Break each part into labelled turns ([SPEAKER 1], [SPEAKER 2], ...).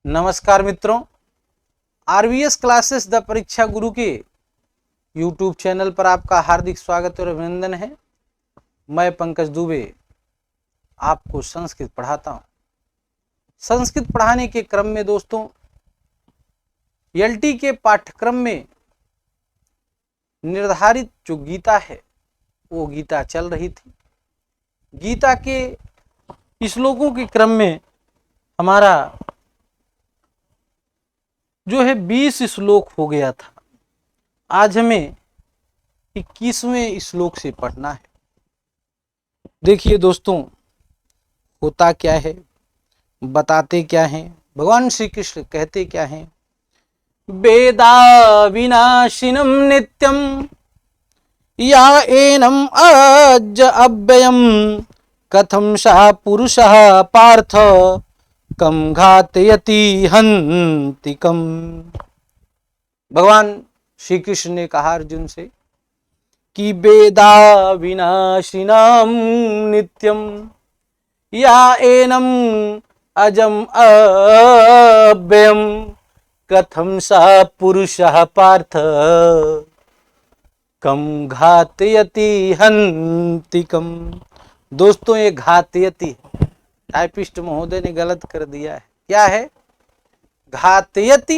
[SPEAKER 1] नमस्कार मित्रों, RVS classes the परीक्षा गुरु के यूट्यूब चैनल पर आपका हार्दिक स्वागत और अभिनंदन है। मैं पंकज दुबे आपको संस्कृत पढ़ाता हूँ। संस्कृत पढ़ाने के क्रम में दोस्तों एलटी के पाठ्यक्रम में निर्धारित जो गीता है वो गीता चल रही थी। गीता के श्लोकों के क्रम में हमारा जो है 20 श्लोक हो गया था। आज हमें 21वें श्लोक से पढ़ना है। देखिए दोस्तों, होता क्या है, बताते क्या हैं, भगवान श्री कृष्ण कहते क्या हैं। वेदा विनाशिनम नित्यम या एनम अज अव्ययम कथम सा पुरुषः पार्थ कम घातयति हन्ति कम। भगवान श्री कृष्ण ने कहा अर्जुन से कि वेदा विनाशिनाम नित्यम या एनम अजम अव्ययम कथम सा पुरुषः पार्थ कम घातयति हन्ति कम। दोस्तों, ये घातयति टाइपिस्ट महोदय ने गलत कर दिया है। क्या है? घातयति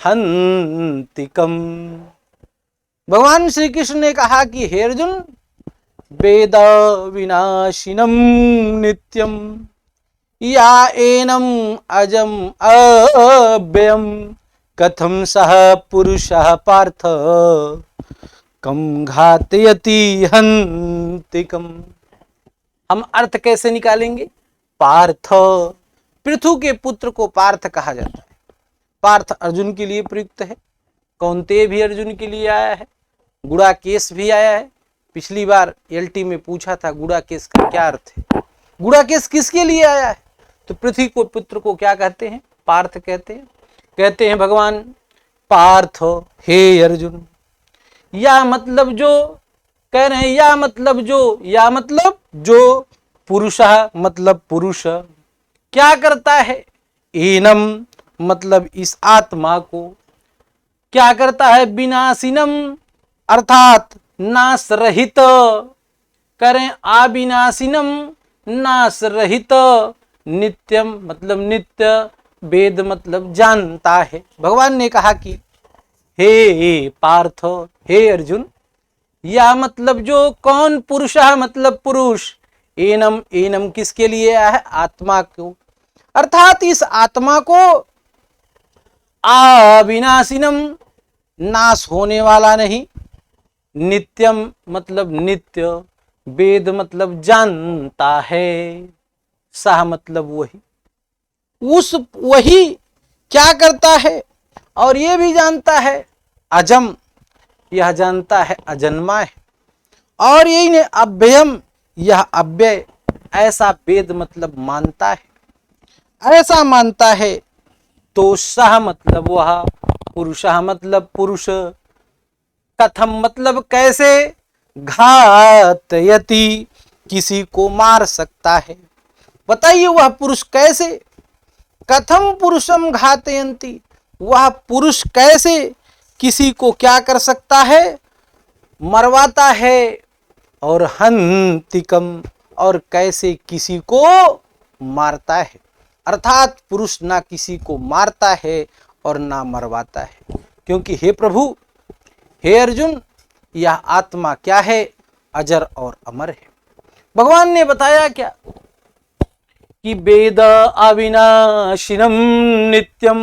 [SPEAKER 1] हन्तिकम। भगवान श्री कृष्ण ने कहा कि हे अर्जुन, वेद विनाशिनम नित्यम या एनम अजम अव्ययम कथम सह पुरुषः पार्थ कम घातयति हन्तिकम। हम अर्थ कैसे निकालेंगे? पार्थ, पृथु के पुत्र को पार्थ कहा जाता है। पार्थ अर्जुन के लिए प्रयुक्त है। कौन्तेय भी अर्जुन के लिए आया है। गुड़ाकेश भी आया है। पिछली बार एलटी में पूछा था गुड़ाकेश का क्या अर्थ है। गुड़ाकेश किसके लिए आया है? तो पृथ्वी को पुत्र को क्या कहते हैं? पार्थ कहते हैं। कहते हैं भगवान पार्थ हे अर्जुन। या मतलब जो कह रहे हैं, या मतलब जो, या मतलब जो, पुरुषः मतलब पुरुष क्या करता है? एनम मतलब इस आत्मा को क्या करता है? विनाशिनम अर्थात नाश रहित। करें अविनाशिनम नाश रहित। नित्यम मतलब नित्य। वेद मतलब जानता है। भगवान ने कहा कि हे पार्थ, हे अर्जुन, या मतलब जो, कौन? पुरुषः मतलब पुरुष। एनम, एनम किसके लिए आया है? आत्मा को। अर्थात इस आत्मा को अविनाशिनम नाश होने वाला नहीं। नित्यम मतलब नित्य। वेद मतलब जानता है। सह मतलब वही। उस वही क्या करता है? और ये भी जानता है अजम, यह जानता है अजन्मा है। और यही ने अव्ययम, यह अव्यय। ऐसा वेद मतलब मानता है, ऐसा मानता है। तो सह मतलब वह, पुरुषः मतलब पुरुष। कथम मतलब कैसे? घातयति किसी को मार सकता है। बताइए वह पुरुष कैसे? कथम पुरुषम घातयन्ति, वह पुरुष कैसे किसी को क्या कर सकता है? मरवाता है। और हन्तिकम, और कैसे किसी को मारता है। अर्थात पुरुष ना किसी को मारता है और ना मरवाता है। क्योंकि हे प्रभु, हे अर्जुन, यह आत्मा क्या है? अजर और अमर है। भगवान ने बताया क्या कि वेद अविनाशिनम नित्यम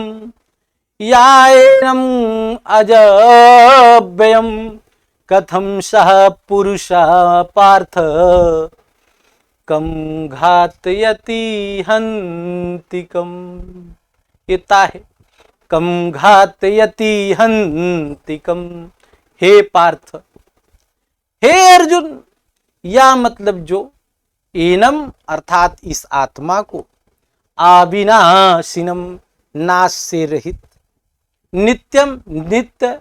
[SPEAKER 1] याएनम अजव्ययम कथम सह पुरुषः पार्थ कम घातयति हन्तिकम। इतना है, कम घातयति हन्तिकम। हे पार्थ, हे अर्जुन, या मतलब जो, एनम अर्थात इस आत्मा को, अविनाशिनम नाश से रहित, नित्यम नित्य,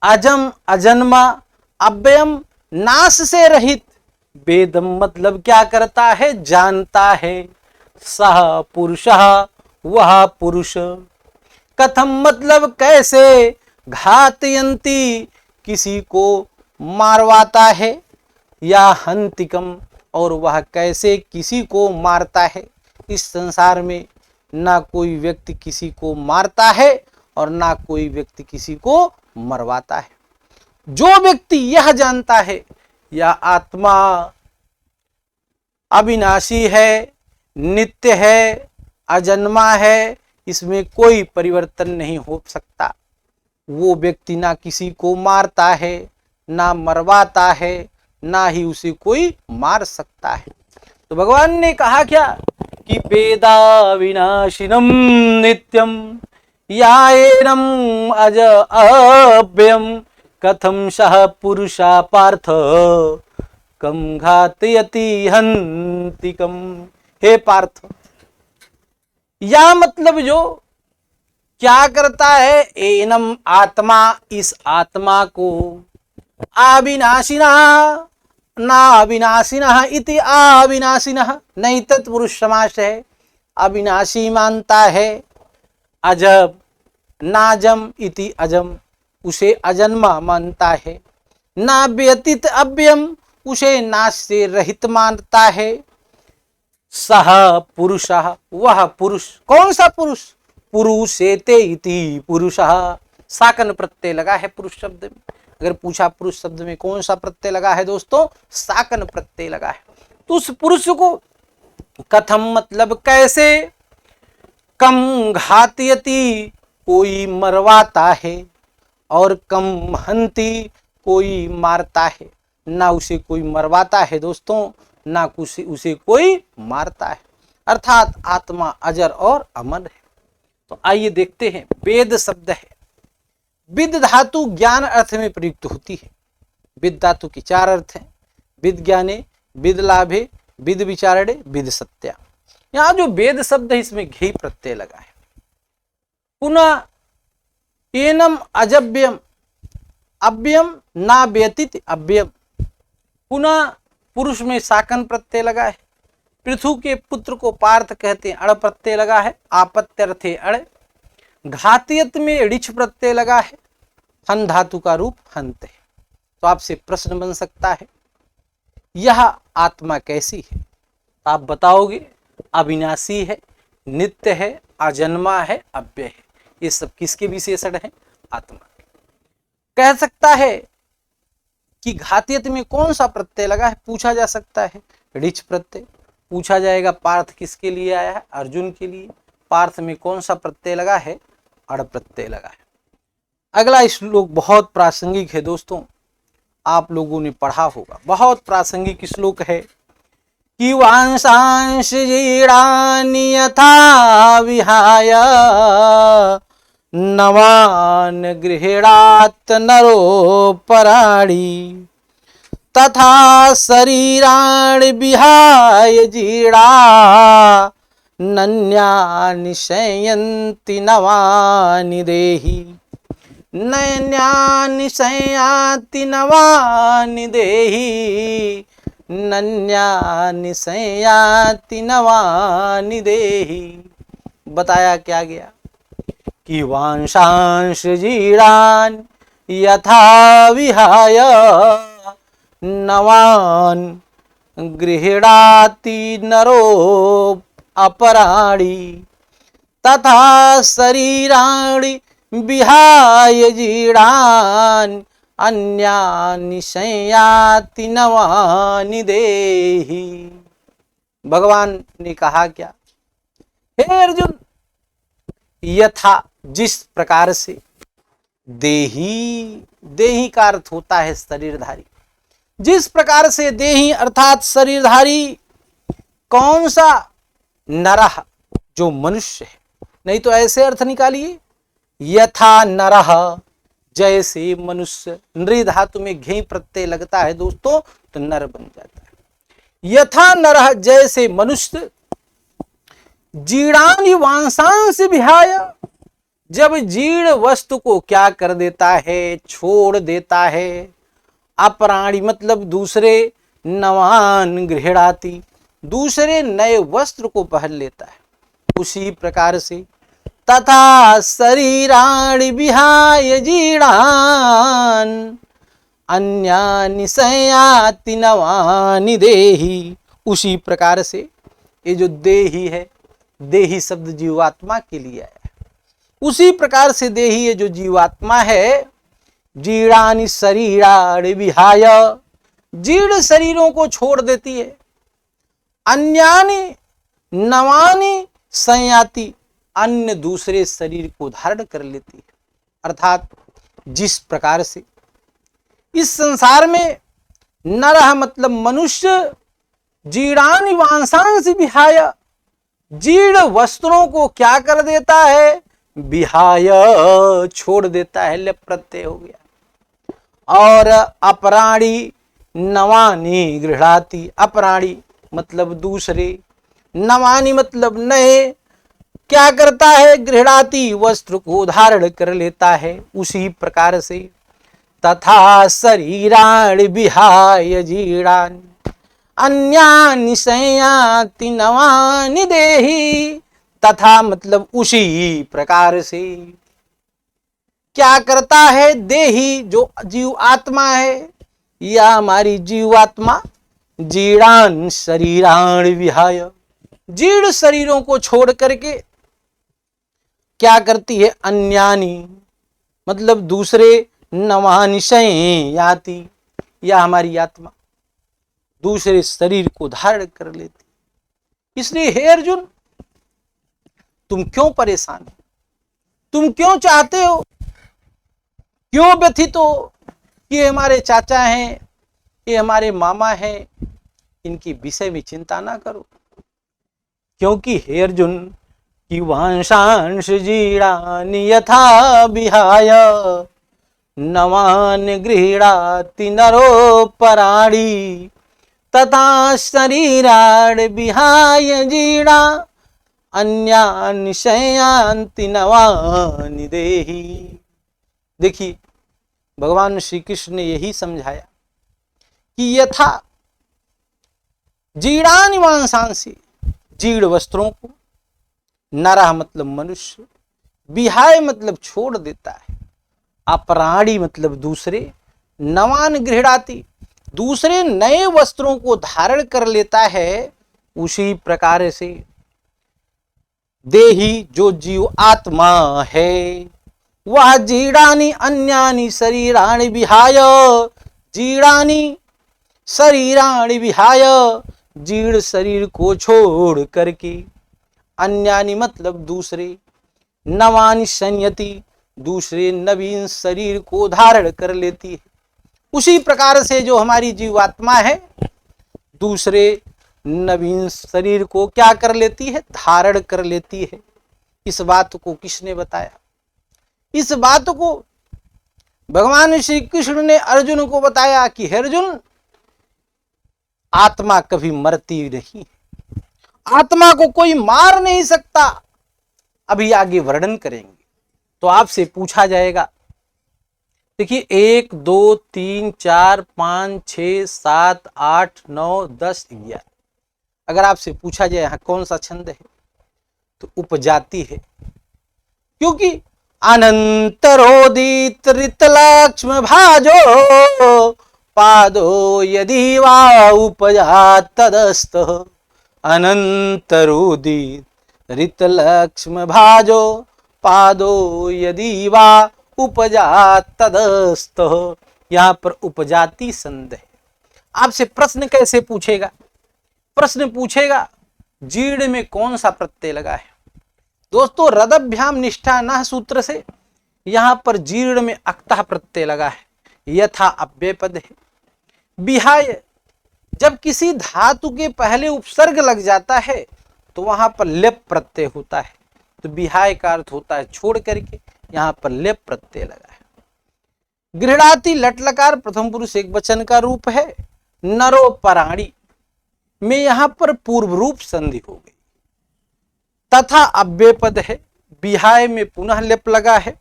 [SPEAKER 1] अजम अजन्मा, अव्ययम नाश से रहित। वेदम मतलब क्या करता है? जानता है। सह पुरुषः वह पुरुष। कथम मतलब कैसे, घातयंती किसी को मारवाता है, या हंतिकम और वह कैसे किसी को मारता है। इस संसार में ना कोई व्यक्ति किसी को मारता है और ना कोई व्यक्ति किसी को मरवाता है। जो व्यक्ति यह जानता है यह आत्मा अविनाशी है, नित्य है, अजन्मा है, इसमें कोई परिवर्तन नहीं हो सकता, वो व्यक्ति ना किसी को मारता है, ना मरवाता है, ना ही उसे कोई मार सकता है। तो भगवान ने कहा क्या कि वेदा विनाशिनम नित्यम याएनम अज अव्ययम कथम सह पुरुषा पार्थ कम घातयति हंतिकम। हे पार्थ, या मतलब जो क्या करता है, एनम आत्मा, इस आत्मा को, अविनाशिना ना अविनाशिना इति अविनाशिना, नहीं तत्पुरुष समास है, अविनाशी मानता है, अजब नाजम इति अजम, उसे अजन्मा मानता है, ना व्यतीत अव्ययम, उसे नाश से रहित मानता है, सह पुरुषः, वह पुरुष, कौन सा पुरुष, पुरुषेते इति पुरुषः, साकन प्रत्यय लगा है पुरुष शब्द में। अगर पूछा पुरुष शब्द में कौन सा प्रत्यय लगा है दोस्तों, साकन प्रत्यय लगा है। तो उस पुरुष को कथम मतलब कैसे, कम घातयति कोई मरवाता है, और कम हंति कोई मारता है, ना उसे कोई मरवाता है दोस्तों, ना उसे कोई मारता है। अर्थात आत्मा अजर और अमर है। तो आइए देखते हैं, वेद शब्द है, विद धातु ज्ञान अर्थ में प्रयुक्त होती है। विद धातु के चार अर्थ हैं, विद ज्ञाने, विद लाभे, विद विचारणे, विद सत्या। यहाँ जो वेद शब्द है इसमें घे प्रत्यय लगा है। पुनः एनम अजव्यम, अव्ययम ना व्यतीत अव्ययम, पुनः पुरुष में साकन प्रत्यय लगा है। पृथु के पुत्र को पार्थ कहते हैं, अड़ प्रत्यय लगा है, आपत्यर्थे अड़। घातियत में ऋछ प्रत्यय लगा है, हन धातु का रूप हंत है। तो आपसे प्रश्न बन सकता है यह आत्मा कैसी है, तो आप बताओगे अविनाशी है, नित्य है, अजन्मा है, अव्यय है। ये सब किसके विशेषण है, आत्मा के। कह सकता है कि घातियत में कौन सा प्रत्यय लगा है, पूछा जा सकता है, ऋच प्रत्यय। पूछा जाएगा पार्थ किसके लिए आया है, अर्जुन के लिए। पार्थ में कौन सा प्रत्यय लगा है, अड़ प्रत्यय लगा है। अगला श्लोक बहुत प्रासंगिक है दोस्तों, आप लोगों ने पढ़ा होगा, बहुत प्रासंगिक श्लोक है कि वांसांश जीर्णानि यथा विहाय नवान गृह्णात् नरोपराणि तथा शरीराणि विहाय जीर्णा नन्यानि संयन्ति नवानि देहि, नन्यानि संयाति नवानि देहि, नन्यानि संयाति नवानि देहि। बताया क्या गया कि वांशांश जीर्णान् यथा विहाय नवान गृह्णाति नरो अपराणि तथा शरीराणि विहाय जीर्णान् अन्यानि संयाति नवानि देहि। भगवान ने कहा क्या, हे अर्जुन, यथा जिस प्रकार से, देही, देही का अर्थ होता है शरीरधारी, जिस प्रकार से देही अर्थात शरीरधारी, कौन सा, नरह जो मनुष्य है, नहीं तो ऐसे अर्थ निकालिए, यथा नरह जैसे मनुष्य, नृ धातु में घे प्रत्यय लगता है दोस्तों तो नर बन जाता है। यथा नरह जैसे मनुष्य, जीर्णानि वांसांश विहाय, जब जीर्ण वस्तु को क्या कर देता है, छोड़ देता है, अपराणी मतलब दूसरे, नवान गृह्णाति दूसरे नए वस्त्र को पहन लेता है। उसी प्रकार से तथा शरीराणि विहाय जीर्णान् अन्यानि संयाति नवानि देहि। उसी प्रकार से ये जो देही है, देही शब्द जीवात्मा के लिए है। उसी प्रकार से देही ये जो जीवात्मा है, जीर्णानि शरीराणि विहाय, जीर्ण शरीरों को छोड़ देती है, अन्यानि नवानि संयाति, अन्य दूसरे शरीर को धारण कर लेती है। अर्थात जिस प्रकार से इस संसार में नरः मतलब मनुष्य जीर्णानि वांसांसि विहाय, जीर्ण वस्त्रों को क्या कर देता है, विहाय छोड़ देता है, लेप प्रत्यय हो गया। और अपराणी नवानि गृह्णाति, अपराणी मतलब दूसरे, नवानि मतलब नए, क्या करता है, गृह्णाति वस्त्र को धारण कर लेता है। उसी प्रकार से तथा शरीराणि विहाय जीर्णानि अन्यानि संयाति नवानि देहि, तथा मतलब उसी प्रकार से क्या करता है, देही जो जीव आत्मा है, या हमारी जीवात्मा जीर्णान् शरीराणि विहाय, जीर्ण शरीरों को छोड़ करके क्या करती है, अन्यानि मतलब दूसरे, नवानि संयाति, या हमारी आत्मा दूसरे शरीर को धारण कर लेती। इसलिए हे अर्जुन, तुम क्यों परेशान हो, तुम क्यों चाहते हो, क्यों व्यथित हो कि ये हमारे चाचा हैं, ये हमारे मामा हैं, इनकी विषय में चिंता ना करो। क्योंकि हे अर्जुन, कि वांशांश जीर्णानि यथा विहाय नवान् गृह्णाति नरोपराणि, तथा शरीराणि विहाय जीर्णा अन्यानि संयान्ति नवानि देहि। देखिए, भगवान श्री कृष्ण ने यही समझाया कि यथा जीर्णानि वांसांसि, जीर्ण वस्त्रों को, नरः मतलब मनुष्य, विहाय मतलब छोड़ देता है, अपराणी मतलब दूसरे, नवान गृह्णाति दूसरे नए वस्त्रों को धारण कर लेता है। उसी प्रकार से देही जो जीव आत्मा है, वह जीर्णानि अन्यानि शरीराणि विहाय, जीर्णानि शरीराणि विहाय, जीर्ण शरीर को छोड़ करके, अन्यानि मतलब दूसरे, नवानि संयति दूसरे नवीन शरीर को धारण कर लेती है। उसी प्रकार से जो हमारी जीवात्मा है, दूसरे नवीन शरीर को क्या कर लेती है, धारण कर लेती है। इस बात को किसने बताया, इस बात को भगवान श्री कृष्ण ने अर्जुन को बताया कि हे अर्जुन, आत्मा कभी मरती नहीं, आत्मा को कोई मार नहीं सकता। अभी आगे वर्णन करेंगे तो आपसे पूछा जाएगा, देखिए 1 2 3 4 5 6 7 8 9 10 11, अगर आपसे पूछा जाए यहाँ कौन सा छंद है, तो उपजाति है। क्योंकि अनंतरोदित ऋतलक्ष्म भाजो पादो यदि वा उपजा तदस्त, अनंतरोदित ऋतलक्ष्म भाजो पादो यदि वा उपजा तदस्त। यहाँ पर उपजाति संध है। आपसे प्रश्न कैसे पूछेगा, प्रश्न पूछेगा जीर्ण में कौन सा प्रत्यय लगा है। दोस्तों, रदभ्याम निष्ठा न सूत्र से यहाँ पर जीर्ण में अक्तः प्रत्यय लगा है, यथा अव्यय पद है। विहाय, जब किसी धातु के पहले उपसर्ग लग जाता है तो वहां पर लेप प्रत्यय होता है, तो विहाय का अर्थ होता है छोड़ करके, यहाँ पर लेप प्रत्यय लगा है। गृह्णाति लट लकार प्रथम पुरुष एक वचन का रूप है। नरोपराणी में यहाँ पर पूर्व रूप संधि हो गई। तथा अव्यय पद है, विहाय में पुनः लेप लगा है।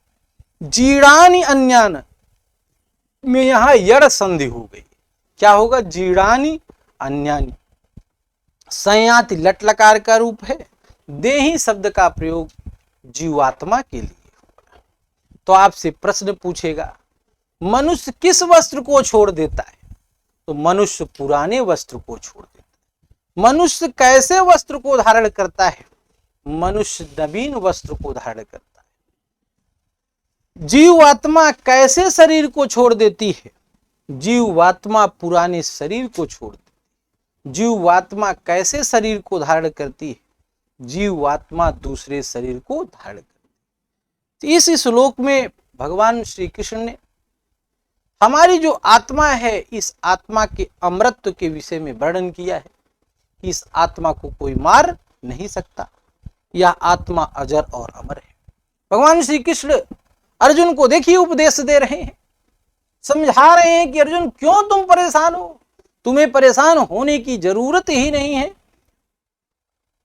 [SPEAKER 1] जीर्णानि अन्यान में यहाँ यड़ संधि हो गई। क्या होगा, जीर्णानि अन्यानि। संयाति लट लकार का रूप है। देही शब्द का प्रयोग जीवात्मा के लिए होगा। तो आपसे प्रश्न पूछेगा मनुष्य किस वस्त्र को छोड़ देता है, तो मनुष्य पुराने वस्त्र को छोड़ देता है। मनुष्य कैसे वस्त्र को धारण करता है, मनुष्य नवीन वस्त्र को धारण करता है। जीवात्मा कैसे शरीर को छोड़ देती है, जीवात्मा पुराने शरीर को छोड़ देती है। जीवात्मा कैसे शरीर को धारण करती है, जीवात्मा दूसरे शरीर को धारण करती है। तो इस श्लोक में भगवान श्री कृष्ण ने हमारी जो आत्मा है, इस आत्मा के अमरत्व के विषय में वर्णन किया है। इस आत्मा को कोई मार नहीं सकता, यह आत्मा अजर और अमर है। भगवान श्री कृष्ण अर्जुन को देखिए उपदेश दे रहे हैं, समझा रहे हैं कि अर्जुन क्यों तुम परेशान हो, तुम्हें परेशान होने की जरूरत ही नहीं है।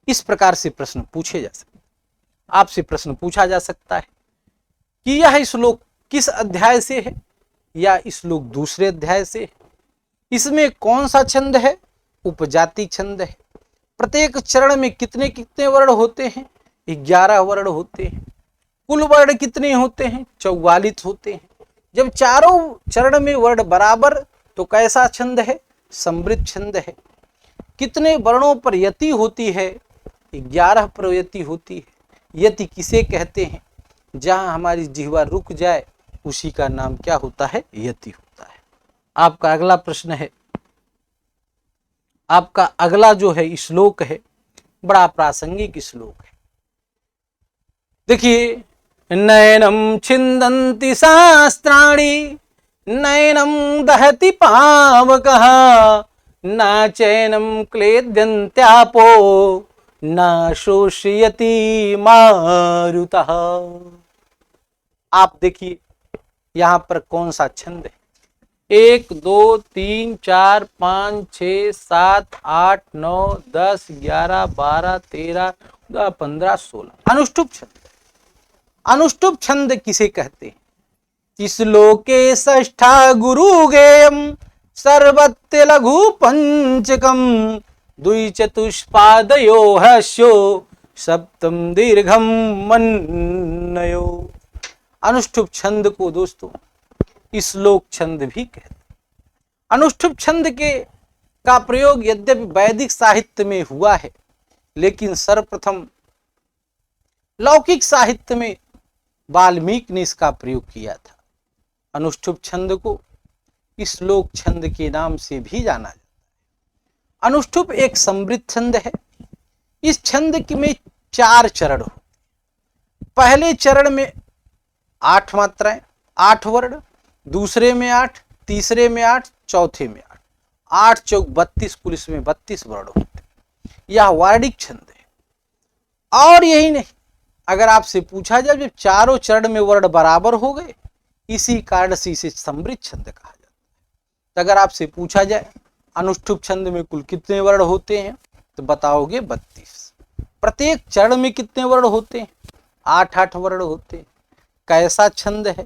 [SPEAKER 1] इस प्रकार से प्रश्न पूछे जा सकते, आपसे प्रश्न पूछा जा सकता है कि यह श्लोक किस अध्याय से है या श्लोक दूसरे अध्याय से है, इसमें कौन सा छंद है, उपजाति छंद है। प्रत्येक चरण में कितने कितने वर्ण होते हैं, 11 वर्ण होते हैं। कुल वर्ण कितने होते हैं, 44 होते हैं। जब चारों चरण में वर्ण बराबर, तो कैसा छंद है, समृद्ध छंद है। कितने वर्णों पर यति होती है, 11 पर यति होती है। यति किसे कहते हैं, जहां हमारी जिह्वा रुक जाए उसी का नाम क्या होता है, यति होता है। आपका अगला प्रश्न है, आपका अगला जो है श्लोक है, बड़ा प्रासंगिक श्लोक है। देखिए, नयनम छिन्दन्ति शास्त्राणि नयनम दहति पावकः न चैनम क्लेद्यन्त्यापो न शोषयति मारुतः। आप देखिए यहां पर कौन सा छंद है, 1 2 3 4 5 6 7 8 9 10 11 12 13 15 16 अनुष्टुप छंद। अनुष्टुप छंद किसे कहते हैं, इस लोके षष्ठा गुरु गेयम सर्वत्र लघु पंचकम द्विचतुष्पादयो हस्यो सप्तम दीर्घम मन्नयो। अनुष्टुप छंद को दोस्तों श्लोक छंद भी कहते हैं। अनुष्टुप छंद का प्रयोग यद्यपि वैदिक साहित्य में हुआ है, लेकिन सर्वप्रथम लौकिक साहित्य में वाल्मीकि ने इसका प्रयोग किया था। अनुष्टुप छंद को श्लोक छंद के नाम से भी जाना जाता है। अनुष्टुप एक समृद्ध छंद है। इस छंद में 4 चरण होते। पहले चरण में 8 मात्राएं, 8 वर्ण, दूसरे में 8, तीसरे में 8, चौथे में 8, 8 चौक 32, कुल इसमें 32 वर्ण होते। यह वार्णिक छंद है। और यही नहीं, अगर आपसे पूछा जाए जब चारों चरण में वर्ण बराबर हो गए, इसी कारण से इसे समृद्ध छंद कहा जाता है। तो अगर आपसे पूछा जाए अनुष्टुप छंद में कुल कितने वर्ण होते हैं, तो बताओगे 32। प्रत्येक चरण में कितने वर्ण होते हैं, 8-8 वर्ण होते हैं। कैसा छंद है,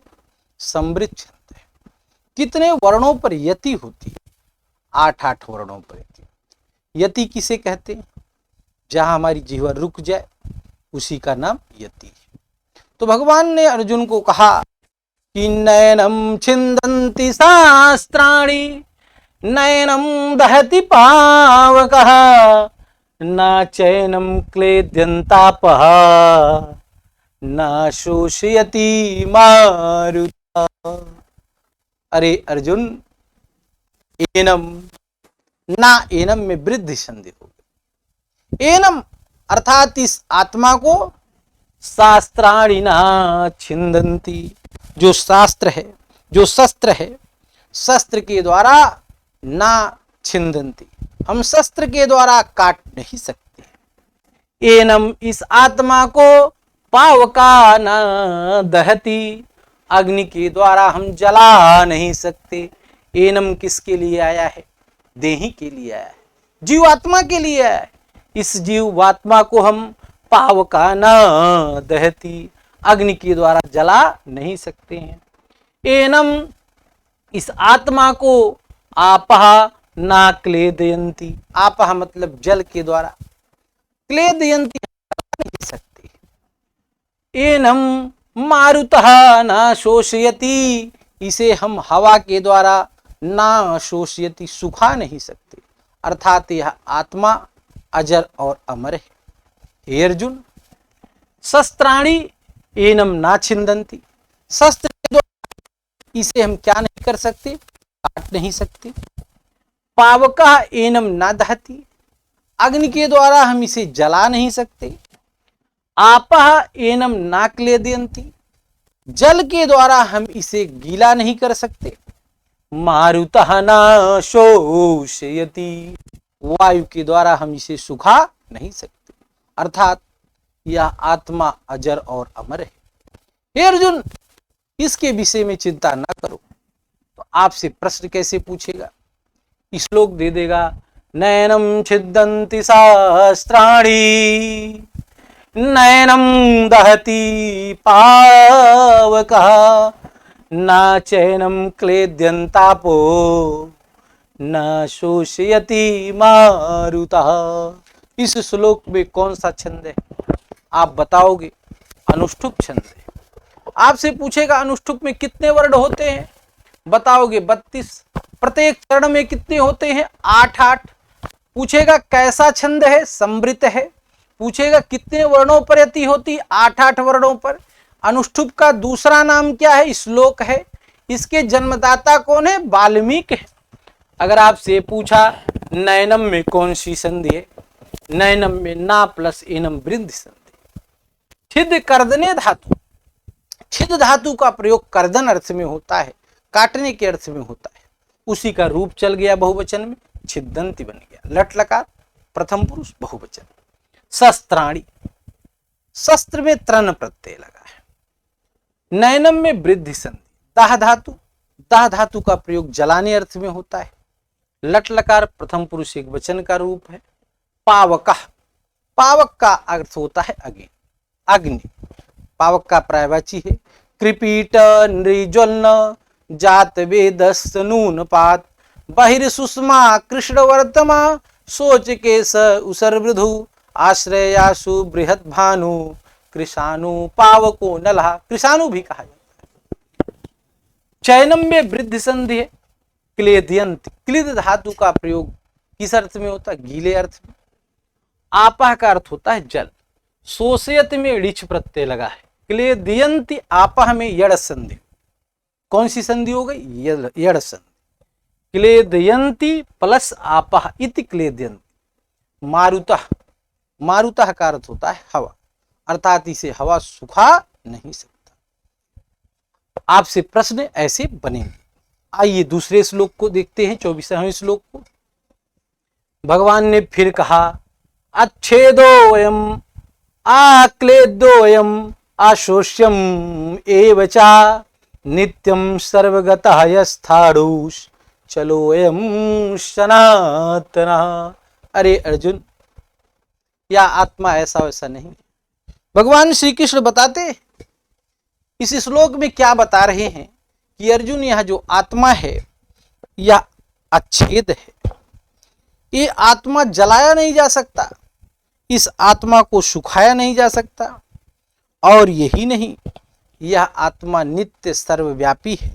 [SPEAKER 1] समृद्ध छंद है। कितने वर्णों पर यति होती है, 8-8 वर्णों पर यति। यति किसे कहते हैं, जहां हमारी जीवा रुक जाए उसी का नाम यति है। तो भगवान ने अर्जुन को कहा कि नयनम छिन्दन्ति शास्त्राणि नयनम दहति पावकः न चैनम क्लेद्यन्तापः न शोषयति मारुतः। अरे अर्जुन, एनम ना, एनम में वृद्धि संधि हो गई। एनम अर्थात इस आत्मा को शास्त्राणि न छिन्दन्ति, जो शास्त्र है, जो शस्त्र है, शस्त्र के द्वारा ना छिन्दन्ति, हम शस्त्र के द्वारा काट नहीं सकते। एनम इस आत्मा को पावका न दहति, अग्नि के द्वारा हम जला नहीं सकते। एनम किसके लिए आया है, देही के लिए आया है, जीवात्मा के लिए आया है। इस जीवात्मा को हम पावका न दहति, अग्नि के द्वारा जला नहीं सकते हैं। एनम इस आत्मा को आपह ना क्लेदयन्ति, आपह मतलब जल के द्वारा, क्लेदयन्ति नहीं सकते। एनम मारुतः न शोषयति, इसे हम हवा के द्वारा ना शोषयति, सुखा नहीं सकते। अर्थात यह आत्मा अजर और अमर है। हे अर्जुन, शस्त्राणि एनम ना छिन्दन्ति, शस्त्र के द्वारा इसे हम क्या नहीं कर सकते, काट नहीं सकते। पावकः एनम ना दहति, अग्नि के द्वारा हम इसे जला नहीं सकते। आपः एनम ना क्लेदयन्ति, जल के द्वारा हम इसे गीला नहीं कर सकते। मारुतः न शोषयति, वायु के द्वारा हम इसे सुखा नहीं सकते। अर्थात यह आत्मा अजर और अमर है। हे अर्जुन, इसके विषय में चिंता न करो। तो आपसे प्रश्न कैसे पूछेगा, श्लोक दे देगा, नैनम छिद्दन्ति शास्त्राणि नैनम दहति पावकः न चैनम क्लेद्यन्तापो न शोषयति मारुतः। इस श्लोक में कौन सा छंद है आप बताओगे? अनुष्ठुप छंद है। आपसे पूछेगा अनुष्ठुप में कितने वर्ण होते हैं, बताओगे 32। प्रत्येक चरण में कितने होते हैं? 8-8। पूछेगा कैसा छंद है, समृत है। पूछेगा कितने वर्णों पर यति होती, 8-8 वर्णों पर। अनुष्ठुप का दूसरा नाम क्या है? श्लोक है। इसके जन्मदाता कौन है? वाल्मीकि है। अगर आपसे पूछा नैनम में कौन सी संधि है, नैनम में ना प्लस एनम वृद्धि संधि। छिद कर्दने धातु, छिद धातु का प्रयोग कर्दन अर्थ में होता है, काटने के अर्थ में होता है। उसी का रूप चल गया बहुवचन में, छिद्दंती बन गया। लट लकार प्रथम पुरुष बहुवचन। शस्त्राणि, शस्त्र में त्रन प्रत्यय लगा है। नैनम में वृद्धि संधि। दाह धातु, दाह धातु का प्रयोग जलाने अर्थ में होता है। लट लकार प्रथम पुरुष एक वचन का रूप है। पावकः, पावक का अर्थ होता है अग्नि, अग्नि। पावक का पर्यायवाची है। कृपीट नृज्वलन जात वेदस्त नून पात बहिर्सुषमा कृष्णवर्तमा सोच के स उसरवृधु आश्रयासु बृहद भानु कृषाणु पावको नलहा, कृषाणु भी कहा जाता है। चैनम में वृद्धि संधि है। क्लेदयन्ति, क्लिद धातु का प्रयोग किस अर्थ में होता है? गीले अर्थ में। आपह का अर्थ होता है जल। शोषयत में ऋच प्रत्यय लगा है। क्लेदयन्ति आपह में यड़ संधि। कौन सी संधि हो गई? यड़ संधि। क्लेदयन्ति प्लस आपह इति क्लेदयन्ति। मारुतः, मारुतः का अर्थ होता है हवा, अर्थात इसे हवा सुखा नहीं सकता। आपसे प्रश्न ऐसे बनेंगे। आइए दूसरे श्लोक को देखते हैं, 24वें श्लोक को। भगवान ने फिर कहा, अच्छेदोयम आक्लेदोयम अशोष्यम एवचा नित्यम सर्वगतः यस्थाणुष चलोयम सनातनः। अरे अर्जुन, या आत्मा ऐसा वैसा नहीं। भगवान श्री कृष्ण बताते इस श्लोक में क्या बता रहे हैं कि अर्जुन, यह जो आत्मा है यह अच्छेद है। ये आत्मा जलाया नहीं जा सकता, इस आत्मा को सुखाया नहीं जा सकता। और यही नहीं, यह आत्मा नित्य सर्वव्यापी है,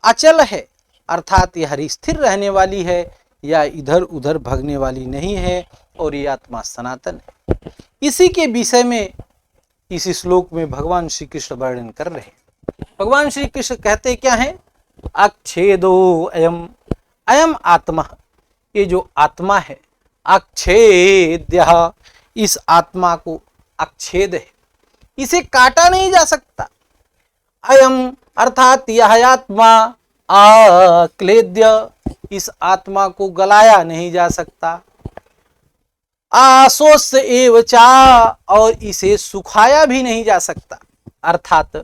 [SPEAKER 1] अचल है, अर्थात यह स्थिर रहने वाली है या इधर उधर भगने वाली नहीं है। और ये आत्मा सनातन है। इसी के विषय में इस श्लोक में भगवान श्री कृष्ण वर्णन कर रहे हैं। भगवान श्री कृष्ण कहते क्या है? अक्षेदो अयम, अयम आत्मा, ये जो आत्मा है, अक्षेद्यः, इस आत्मा को अक्षेद है, इसे काटा नहीं जा सकता। अयम अर्थात यह आत्मा आक्लेद्य, इस आत्मा को गलाया नहीं जा सकता। आशोष्य एव चा, और इसे सुखाया भी नहीं जा सकता। अर्थात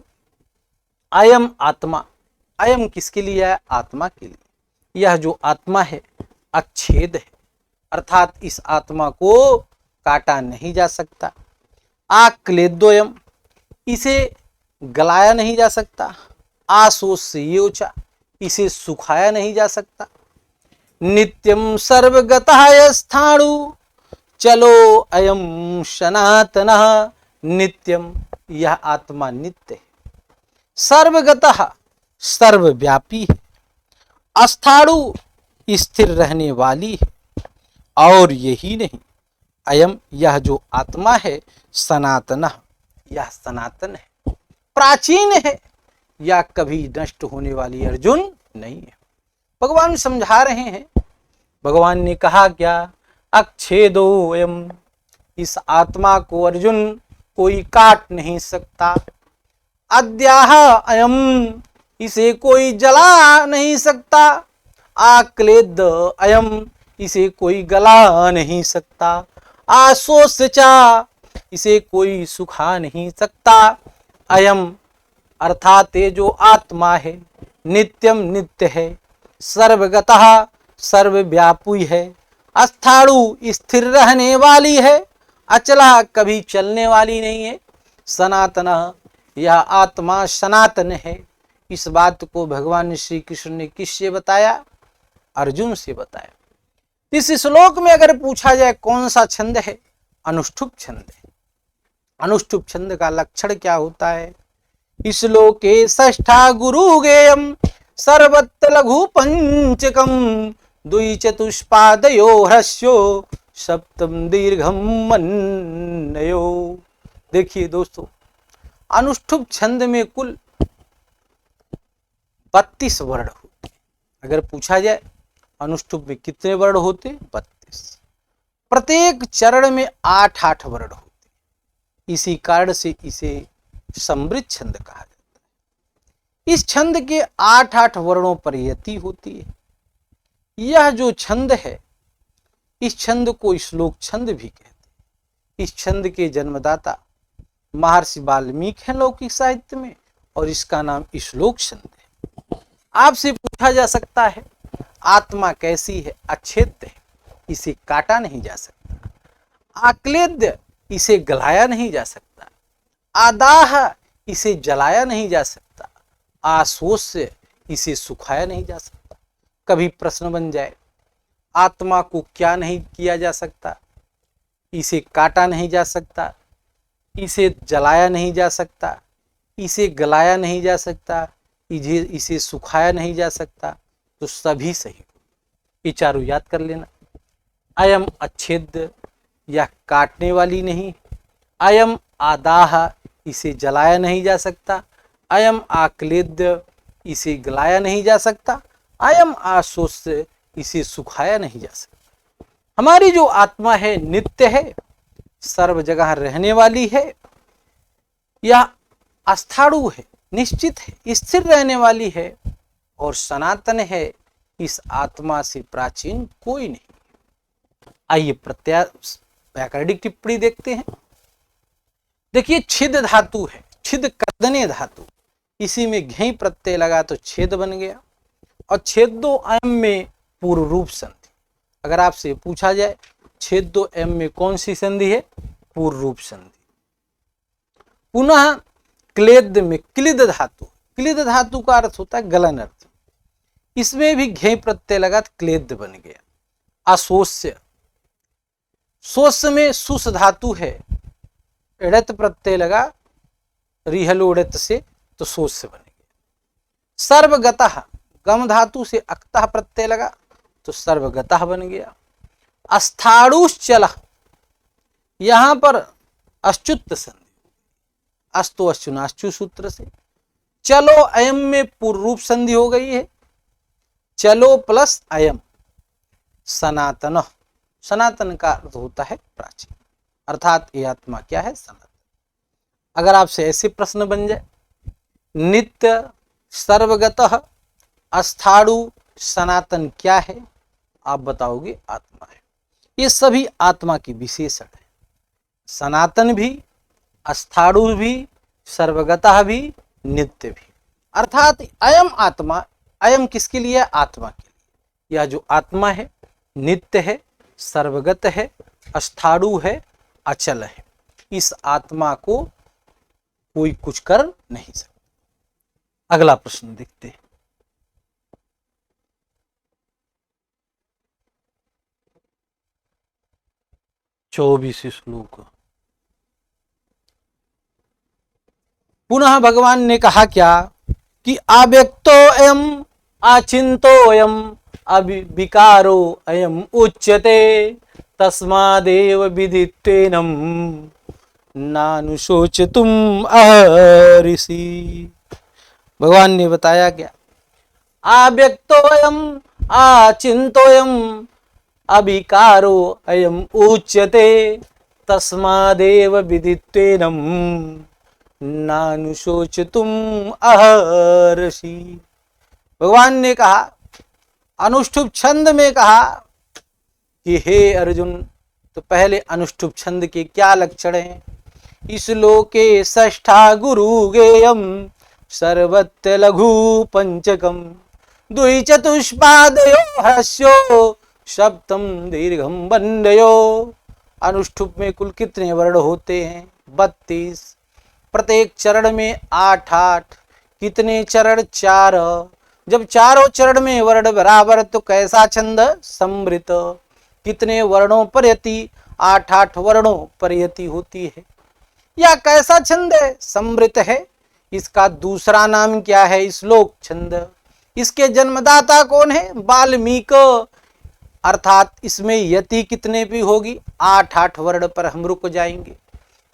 [SPEAKER 1] अयम आत्मा, अयम किसके लिए है? आत्मा के लिए। यह जो आत्मा है अच्छेद है, अर्थात इस आत्मा को काटा नहीं जा सकता। आक्लेदोयम, इसे गलाया नहीं जा सकता। आशोष्योचा, इसे सुखाया नहीं जा सकता। नित्यम सर्वगतः स्थाणु चलो अयम सनातनः, नित्यम यह आत्मा नित्य है, सर्वगतः सर्वव्यापी है, अस्थाणु स्थिर रहने वाली है, और यही नहीं, अयम यह जो आत्मा है सनातन, यह सनातन है, प्राचीन है, या कभी नष्ट होने वाली अर्जुन नहीं है। भगवान समझा रहे हैं। भगवान ने कहा क्या, अक्षेदो अयम, इस आत्मा को अर्जुन कोई काट नहीं सकता, अद्याह अयम, इसे कोई जला नहीं सकता, आक्लेद अयम, इसे कोई गला नहीं सकता, आशोषचा, इसे कोई सुखा नहीं सकता, अयम अर्थात ये जो आत्मा है नित्यम नित्य है, सर्वगतः सर्वव्यापी है, अस्थाणु स्थिर रहने वाली है, अचला कभी चलने वाली नहीं है, सनातन यह आत्मा सनातन है। इस बात को भगवान श्री कृष्ण ने किससे बताया, अर्जुन से बताया। इस श्लोक में अगर पूछा जाए कौन सा छंद है, अनुष्ठुप छंद है। अनुष्ठुप छंद का लक्षण क्या होता है, श्लोके षष्ठा गुरु गेयम सर्वत्र लघु पंचकम द्विचतुष्पादयो ह्रस्यो सप्तम दीर्घम मन्नयो। देखिए दोस्तों, अनुष्ठुप छंद में कुल 32 वर्ण होते। अगर पूछा जाए अनुष्ठुप में कितने वर्ण होते, 32। प्रत्येक चरण में 8-8 वर्ण होते। इसी कारण से इसे समृद्ध छंद कहा जाता है। इस छंद के 8-8 वर्णों पर यति होती है। यह जो छंद है, इस छंद को श्लोक छंद भी कहते हैं। इस छंद के जन्मदाता महर्षि वाल्मीकि हैं लौकिक साहित्य में, और इसका नाम श्लोक छंद है। आपसे पूछा जा सकता है आत्मा कैसी है, अच्छेद्य है, इसे काटा नहीं जा सकता, आक्लेद्य, इसे गलाया नहीं जा सकता, आदाह, इसे जलाया नहीं जा सकता, आशोष्य, इसे सुखाया नहीं जा सकता। कभी प्रश्न बन जाए आत्मा को क्या नहीं किया जा सकता, इसे काटा नहीं जा सकता, इसे जलाया नहीं जा सकता, इसे गलाया नहीं जा सकता, इसे सुखाया नहीं जा सकता, तो सभी सही। ये चारों याद कर लेना। अयम अच्छेद्य, यह काटने वाली नहीं, अयम आदाह, इसे जलाया नहीं जा सकता, अयम आक्लेद्य, इसे गलाया नहीं जा सकता, अयम आशोष्य, इसे सुखाया नहीं जा सकता। हमारी जो आत्मा है नित्य है, सर्व जगह रहने वाली है, यह अस्थाणु है, निश्चित है, स्थिर रहने वाली है, और सनातन है। इस आत्मा से प्राचीन कोई नहीं। आइए व्याकरणिक टिप्पणी देखते हैं। देखिए, छिद धातु है, छिद कर्दने धातु, इसी में घई प्रत्यय लगा तो छेद बन गया, और छेदो एम में पूर्व रूप संधि। अगर आपसे पूछा जाए छेदो एम में कौन सी संधि है, पूर्व रूप संधि। पुनः क्लेद में क्लिद धातु, क्लिद धातु का अर्थ होता है गलन अर्थ, इसमें भी घे प्रत्यय लगा तो क्लेद बन गया। अशोष्य, शोष्य में सुस धातु है, इड़त प्रत्यय लगा रिहल उड़त से, तो शोष्य बन गया। सर्वगतः, गम धातु से अक्तः प्रत्यय लगा तो सर्वगतः बन गया। अस्थाणुश्चल, यहां पर अच्युत संधि, अस्तु अश्चुनाश्चु सूत्र से। चलो अयम में पूर्व रूप संधि हो गई है, चलो प्लस अयम, सनातन, सनातन का अर्थ होता है प्राचीन, अर्थात ये आत्मा क्या है, सनातन। अगर आपसे ऐसे प्रश्न बन जाए नित्य, सर्वगतः, अस्थाणु, सनातन क्या है, आप बताओगे आत्मा है। ये सभी आत्मा की विशेषण है, सनातन भी, अस्थाणु भी, सर्वगतः भी, नित्य भी। अर्थात अयम आत्मा, अयम किसके लिए, आत्मा के लिए। यह जो आत्मा है नित्य है, सर्वगत है, अस्थाणु है, अचल है। इस आत्मा को कोई कुछ कर नहीं सकता। अगला प्रश्न देखते हैं। चौबीस श्लोक। पुनः भगवान ने कहा क्या कि अव्यक्तो अयम अचिंतो अयम अविकारो अयम उच्यते तस्मादेव विदित्वेनम नानुशोचतुम अहर्षि। भगवान ने बताया क्या, अव्यक्तोयम अचिंतोयम अविकारो अयम उच्यते तस्मादेव विदित्वेनम नानुशोचतुम अहर्षि। भगवान ने कहा, अनुष्ठुप छंद में कहा कि हे अर्जुन, तो पहले अनुष्ठुप छंद के क्या लक्षण हैं। इस लोके षष्ठा गुरु गेयम सर्वत्र लघु पंचकम द्वि चतुष्पादयो ह्रस्यो सप्तम दीर्घम वंदयो। अनुष्ठुप में कुल कितने वर्ण होते हैं? 32। प्रत्येक चरण में 8-8। कितने चरण? 4। जब चारों चरण में वर्ण बराबर तो कैसा छंद? समृत। कितने वर्णों पर यति? 8-8 वर्णों पर यति होती है। यह कैसा छंद है? समृत है। इसका दूसरा नाम क्या है? श्लोक छंद। इसके जन्मदाता कौन है? वाल्मीकि। अर्थात इसमें यति कितने भी होगी? 8-8 वर्ण पर हम रुक जाएंगे।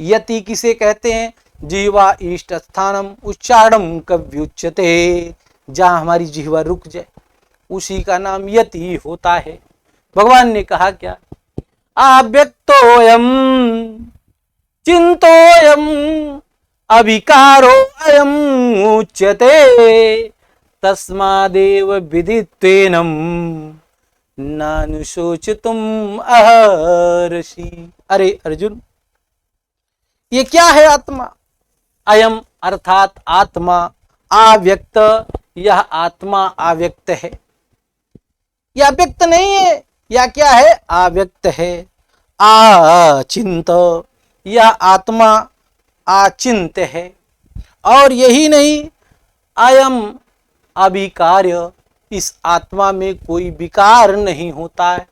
[SPEAKER 1] यति किसे कहते हैं? जीवा इष्ट स्थानम उच्चारणम कव्युच्यते। जहां हमारी जीवा रुक जाए उसी का नाम यति होता है। भगवान ने कहा क्या, अव्यक्तोयम चिंतोयम अविकारो अयम उच्यते तस्मादेव विदित्वेनम नानुशोचतुम अहर्षि। अरे अर्जुन, ये क्या है आत्मा? अयम अर्थात आत्मा, अव्यक्त, यह आत्मा अव्यक्त है। यह व्यक्त नहीं है। यह क्या है? अव्यक्त है। अचिंत, यह आत्मा अचिंत है। और यही नहीं, अयम अविकार्य, इस आत्मा में कोई विकार नहीं होता है।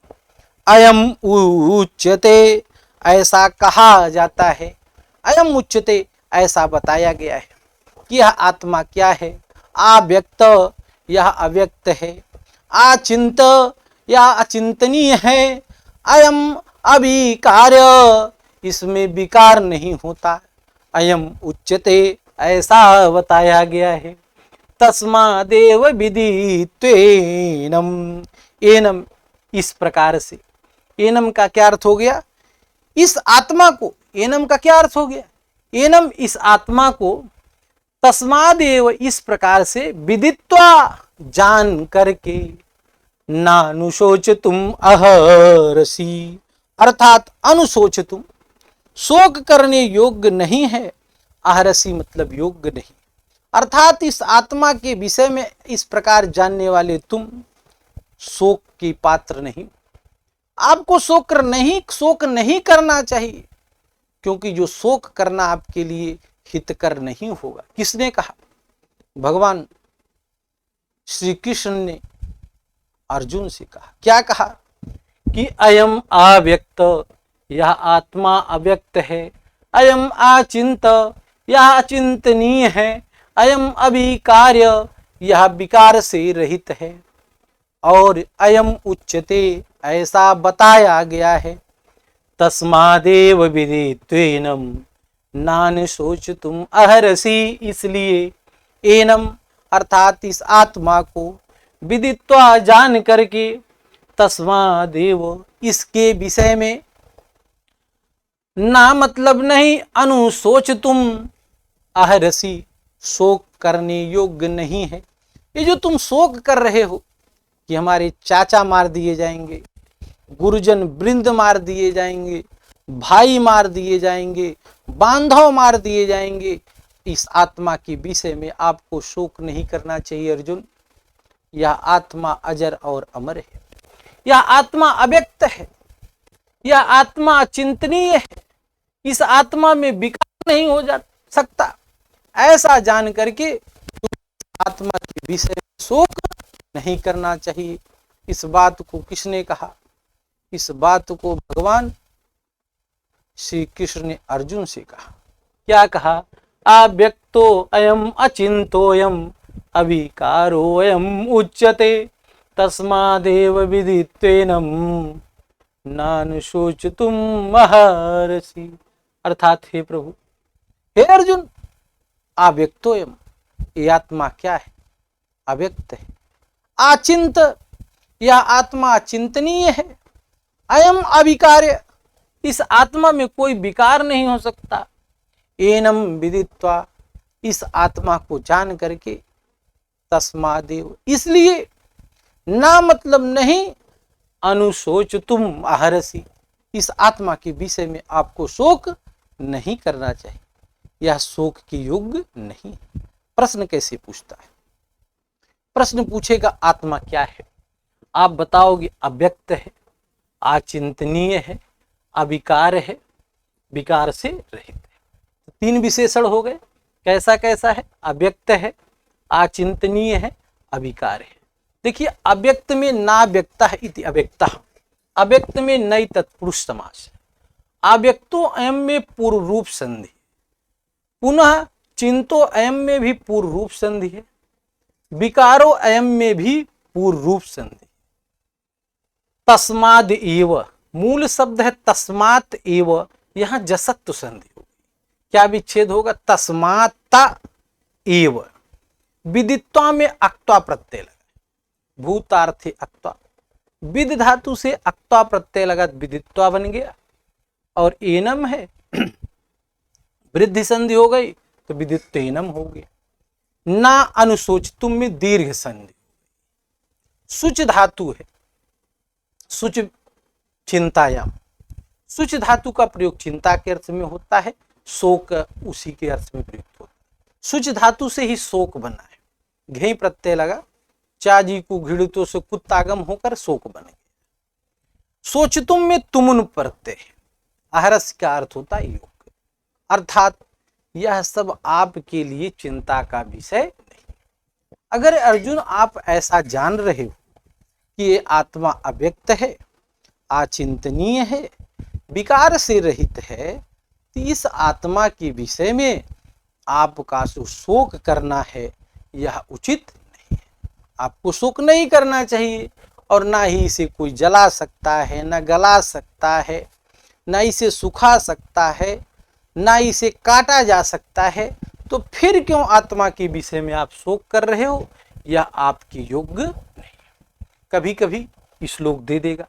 [SPEAKER 1] अयम उच्यते, ऐसा कहा जाता है। अयम उच्यते, ऐसा बताया गया है कि यह आत्मा क्या है? अव्यक्त, यह अव्यक्त है। अचिंत, यह अचिंतनीय है। अयम अविकार्य, इसमें विकार नहीं होता। अयम उच्यते, ऐसा बताया गया है। तस्मादेव विदित्वेनम, एनम, इस प्रकार से। एनम का क्या अर्थ हो गया? इस आत्मा को। एनम का क्या अर्थ हो गया? एनम, इस आत्मा को। तस्मादेव, इस प्रकार से। विदित्वा, जान करके। नानुशोच तुम अहर्षि, अर्थात अनुशोच तुम, शोक करने योग्य नहीं है। अहर्षि मतलब योग्य नहीं, अर्थात इस आत्मा के विषय में इस प्रकार जानने वाले तुम शोक की पात्र नहीं। आपको शोक नहीं करना चाहिए, क्योंकि जो शोक करना आपके लिए हितकर नहीं होगा। किसने कहा? भगवान श्री कृष्ण ने अर्जुन से कहा। क्या कहा? कि अयम अव्यक्त, यह आत्मा अव्यक्त है। अयम अचिंत, यह अचिंतनीय है। अयम अविकार्य, यह विकार से रहित है। और अयम उच्यते, ऐसा बताया गया है। तस्मादेव विदित्वेनम नानुशोच तुम अहर्षि, इसलिए एनम अर्थात इस आत्मा को, विदित्वा जान करके, तस्मादेव इसके विषय में, ना मतलब नहीं, अनुशोच तुम अहर्षि, शोक करने योग्य नहीं है। ये जो तुम शोक कर रहे हो कि हमारे चाचा मार दिए जाएंगे, गुरुजन वृंद मार दिए जाएंगे, भाई मार दिए जाएंगे, बांधव मार दिए जाएंगे, इस आत्मा के विषय में आपको शोक नहीं करना चाहिए अर्जुन। यह आत्मा अजर और अमर है। यह आत्मा अव्यक्त है। यह आत्मा अचिंतनीय है। इस आत्मा में विकार नहीं हो जा सकता। ऐसा जान करके आत्मा के विषय में शोक नहीं करना चाहिए। इस बात को किसने कहा? इस बात को भगवान श्री कृष्ण ने अर्जुन से कहा। क्या कहा? अव्यक्त अव्यक्तो अयम अचिंतोयम अविकारो अयम उच्यते तस्मादेव विदित्वेनम नानुशोचतुम महर्षि। अर्थात हे प्रभु, हे अर्जुन, अव्यक्तोयम, ये आत्मा क्या है? अव्यक्त है। आचिंत, यह आत्मा चिंतनीय है। अयम अविकार्य, इस आत्मा में कोई विकार नहीं हो सकता। एनम विदित्वा, इस आत्मा को जान करके, तस्मादेव, इसलिए, ना मतलब नहीं, अनुशोच तुम आहरसी, इस आत्मा के विषय में आपको शोक नहीं करना चाहिए। यह शोक के योग्य नहीं है। प्रश्न कैसे पूछता है? प्रश्न पूछेगा आत्मा क्या है? आप बताओगे अव्यक्त है, अचिंतनीय है, अविकार है, विकार से रहित है। तीन विशेषण हो गए। कैसा कैसा है? अव्यक्त है, अचिंतनीय है, अविकार है। देखिए, अव्यक्त में ना व्यक्ता है इति अव्यक्ता, अव्यक्त में नई तत्पुरुष समास है। अव्यक्तो अयम में पूर्व रूप संधि, पुनः चिंतो अयम में भी पूर्व रूप संधि है, विकारो अयम में भी पूर्व रूप संधि। तस्माद एव, मूल शब्द है तस्मात एव, यहां जसत्व संधि होगी। क्या विच्छेद होगा? तस्माता एव। विदित्वा में अक्त्वा प्रत्यय लगा, भूतार्थे अक्त्वा, विद धातु से अक्त्वा प्रत्यय लगा, विदित्वा बन गया। और एनम है, वृद्धि संधि हो गई तो विदित्वेनम हो गया। ना अनुशोचितुम में दीर्घ संधि। शुच धातु है, शुच चिंतायाम, शुच धातु का प्रयोग चिंता के अर्थ में होता है, शोक उसी के अर्थ में प्रयुक्त होता है। शुच धातु से ही शोक बना है, घे प्रत्यय लगा, चाजी को घृणितों से कुत्तागम होकर शोक बने। सोचतुम में तुमुन प्रत्यय, अहरस का अर्थ होता है योग, अर्थात यह सब आपके लिए चिंता का विषय नहीं। अगर अर्जुन आप ऐसा जान रहे हो कि ये आत्मा अव्यक्त है, अचिंतनीय है, विकार से रहित है, तो इस आत्मा के विषय में आपका जो शोक करना है यह उचित नहीं है। आपको शोक नहीं करना चाहिए, और ना ही इसे कोई जला सकता है, ना गला सकता है, ना इसे सुखा सकता है, ना इसे काटा जा सकता है। तो फिर क्यों आत्मा के विषय में आप शोक कर रहे हो? यह आपके योग्य नहीं। कभी कभी श्लोक दे देगा,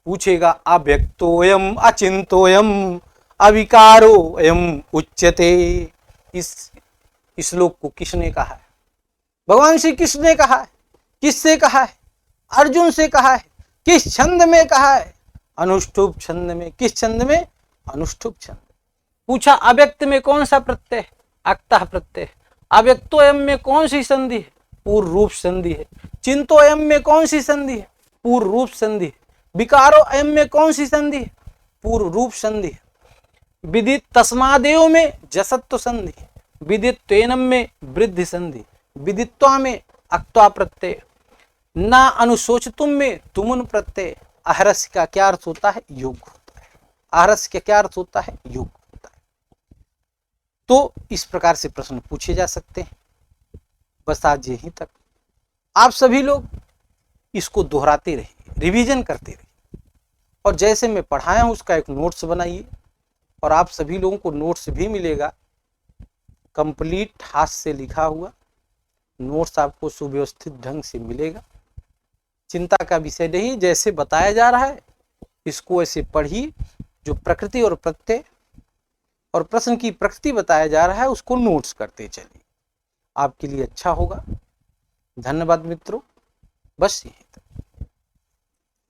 [SPEAKER 1] पूछेगा अव्यक्तोयम अचिंतोयम अविकारो अयम उच्यते। इस श्लोक को किसने कहा है? भगवान श्री कृष्ण ने कहा है। किससे कहा है? अर्जुन से कहा है। किस छंद में कहा है? अनुष्ठुप छंद में। किस छंद में? अनुष्ठुप छंद। पूछा अव्यक्त में कौन सा प्रत्यय है? अक्तः प्रत्यय। अव्यक्तोयम में कौन सी संधि है? पूर्व रूप संधि है। चिंतोयम में कौन सी संधि है? पूर्व रूप संधि है। विकारो अयम में कौन सी संधि है? पूर्व रूप संधि है। विदित तस्मादेव में जसत्व संधि, विदित्वेनम में वृद्धि संधि, विदित्वा में अक्त्वा प्रत्यय, ना अनुशोचतुम में तुमुन प्रत्यय। अहरस का क्या अर्थ होता है? योग होता है। अहरस का क्या अर्थ होता है? योग होता है। तो इस प्रकार से प्रश्न पूछे जा सकते हैं। बस आज यहीं तक। आप सभी लोग इसको दोहराते रहिए, रिवीजन करते रहिए, और जैसे मैं पढ़ाया हूं उसका एक नोट्स बनाइए। और आप सभी लोगों को नोट्स भी मिलेगा, कंप्लीट हाथ से लिखा हुआ नोट्स आपको सुव्यवस्थित ढंग से मिलेगा। चिंता का विषय नहीं, जैसे बताया जा रहा है इसको ऐसे पढ़िए। जो प्रकृति और प्रत्यय और प्रश्न की प्रकृति बताया जा रहा है उसको नोट्स करते चलिए, आपके लिए अच्छा होगा। धन्यवाद मित्रों, बस ये।